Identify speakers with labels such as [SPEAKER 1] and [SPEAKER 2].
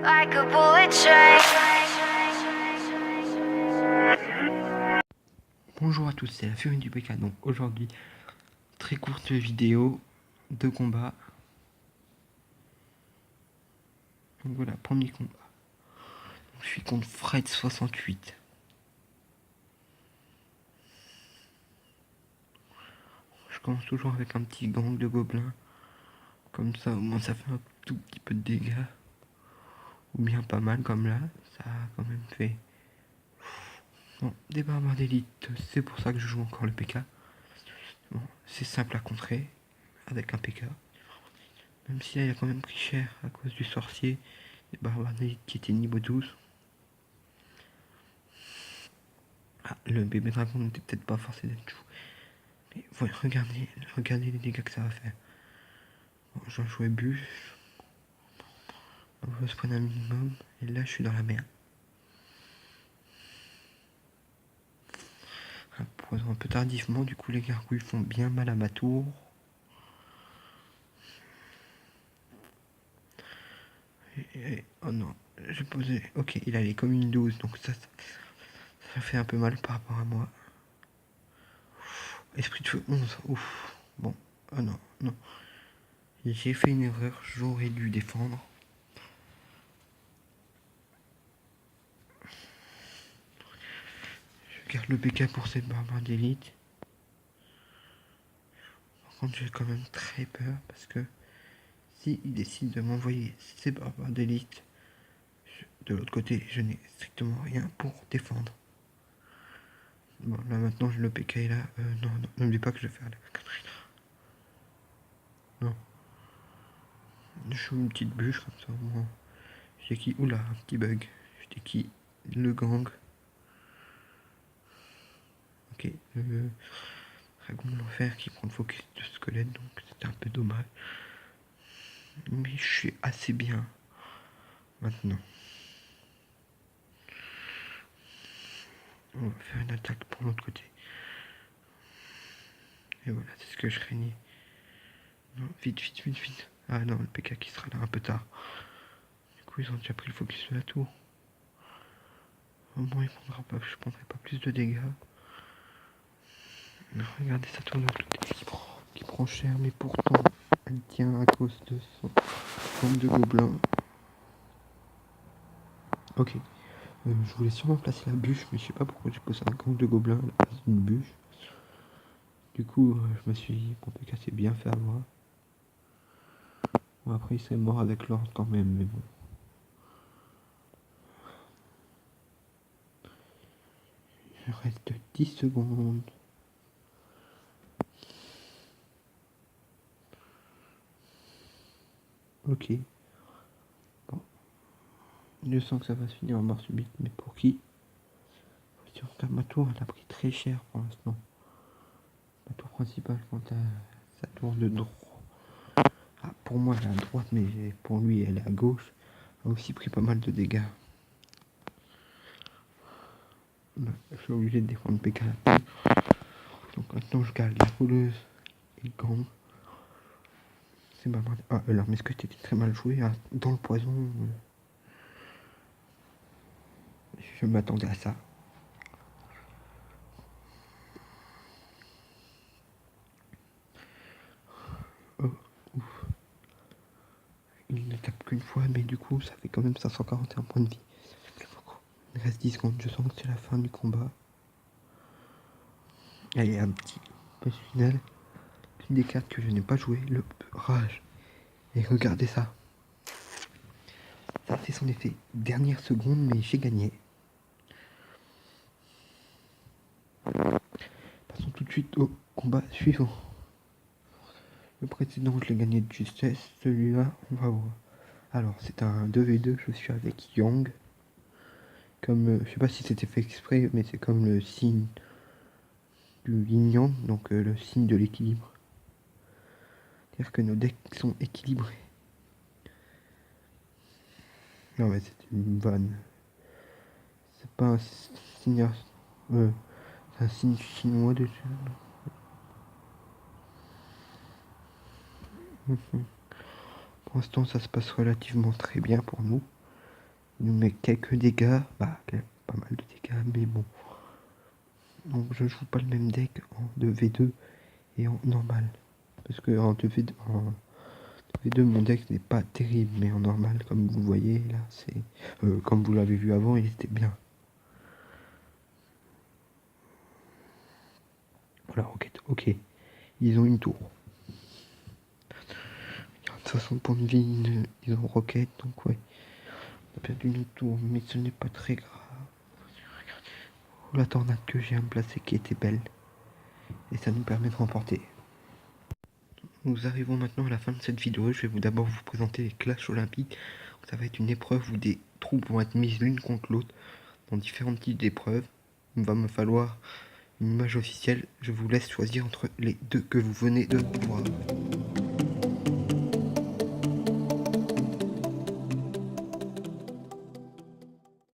[SPEAKER 1] like a bullet train.
[SPEAKER 2] Bonjour à tous, c'est la Furie du PK. Donc aujourd'hui, très courte vidéo de combat. Donc voilà, premier combat. Donc, je suis contre Fred68. Je commence toujours avec un petit gang de gobelins. Comme ça, au moins ça fait un tout petit peu de dégâts. Ou bien pas mal comme là. Ça a quand même fait... Bon, des barbares d'élite, c'est pour ça que je joue encore le PK. Bon, c'est simple à contrer avec un PK. Même si là il a quand même pris cher à cause du sorcier. Des barbares d'élite qui étaient niveau 12. Ah, le bébé dragon n'était peut-être pas forcé d'être chou. Mais voilà, regardez les dégâts que ça va faire. Bon, j'en jouais bûche. On va se prendre un minimum. Et là, je suis dans la merde. Un poison un peu tardivement. Du coup, les gargouilles font bien mal à ma tour. Oh non, j'ai posé... Ok, il allait comme une 12. Donc ça fait un peu mal par rapport à moi. Esprit de feu 11. Ouf. Bon. Oh non, non. J'ai fait une erreur. J'aurais dû défendre. Je garde le PK pour cette barbare d'élite. Par contre, j'ai quand même très peur parce que si il décide de m'envoyer ces barbares d'élite, de l'autre côté, je n'ai strictement rien pour défendre. Bon, là maintenant, le PK est là. Non, non, n'oublie pas que je vais faire la connerie. Non. Je joue une petite bûche comme ça, au moins. J'ai qui? Oula, un petit bug. J'étais qui? Le gang. Ok, le dragon de l'enfer qui prend le focus de squelette, donc c'était un peu dommage. Mais je suis assez bien maintenant. On va faire une attaque pour l'autre côté. Et voilà, c'est ce que je craignais. Non, vite, vite, vite, vite. Ah non, le PK qui sera là un peu tard. Du coup, ils ont déjà pris le focus de la tour. Au moins, je prendrai pas plus de dégâts. Regardez sa tour de l'autre côté qui prend cher, mais pourtant, elle tient à cause de son forme de gobelin. Ok. Je voulais sûrement placer la bûche, mais je sais pas pourquoi j'ai posé un gang de gobelins à la place d'une bûche. Du coup, je me suis dit, mon PK s'est bien fait avoir. Bon, après, il serait mort avec l'ordre quand même, mais bon. Il reste 10 secondes. Ok. Bon. Je sens que ça va se finir en mort subite, mais pour qui? Si on regarde ma tour, elle a pris très cher pour l'instant. Ma tour principale, quant à sa tour de droite. Ah, pour moi, elle est à droite, mais pour lui, elle est à gauche. A aussi pris pas mal de dégâts. Je suis obligé de défendre PK. Donc maintenant, je garde la voleuse et le gang. C'est pas mal. Ah, alors, mais ce que était très mal joué, hein, dans le poison. Je m'attendais à ça. Oh, ouf. Il ne tape qu'une fois, mais du coup, ça fait quand même 541 points de vie. Il reste 10 secondes, je sens que c'est la fin du combat. Allez, un petit boss final. Une des cartes que je n'ai pas joué, le rage. Et regardez ça. Ça fait son effet. Dernière seconde, mais j'ai gagné. Passons tout de suite au combat suivant. Le précédent, je l'ai gagné de justesse. Celui-là, on va voir. Alors, c'est un 2v2. Je suis avec Yang. Comme, je sais pas si c'était fait exprès, mais c'est comme le signe du yin-yang, donc le signe de l'équilibre. C'est-à-dire que nos decks sont équilibrés. Non, mais c'est une vanne. C'est pas un signe. C'est un signe chinois déjà. Pour l'instant, ça se passe relativement très bien pour nous. Il nous met quelques dégâts, bah pas mal de dégâts, mais bon. Donc je joue pas le même deck en 2v2 et en normal. Parce que en 2v2 mon deck n'est pas terrible, mais en normal, comme vous voyez là, c'est. Comme vous l'avez vu avant, il était bien. Voilà, ok. Ils ont une tour. 60 points de vie, ils ont roquette, donc ouais. On a perdu une tour, mais ce n'est pas très grave. Oh, la tornade que j'ai à me placer qui était belle. Et ça nous permet de remporter. Nous arrivons maintenant à la fin de cette vidéo. Je vais d'abord vous présenter les Clash Olympiques. Ça va être une épreuve où des troupes vont être mises l'une contre l'autre dans différents types d'épreuves. Il va me falloir une image officielle. Je vous laisse choisir entre les deux que vous venez de voir.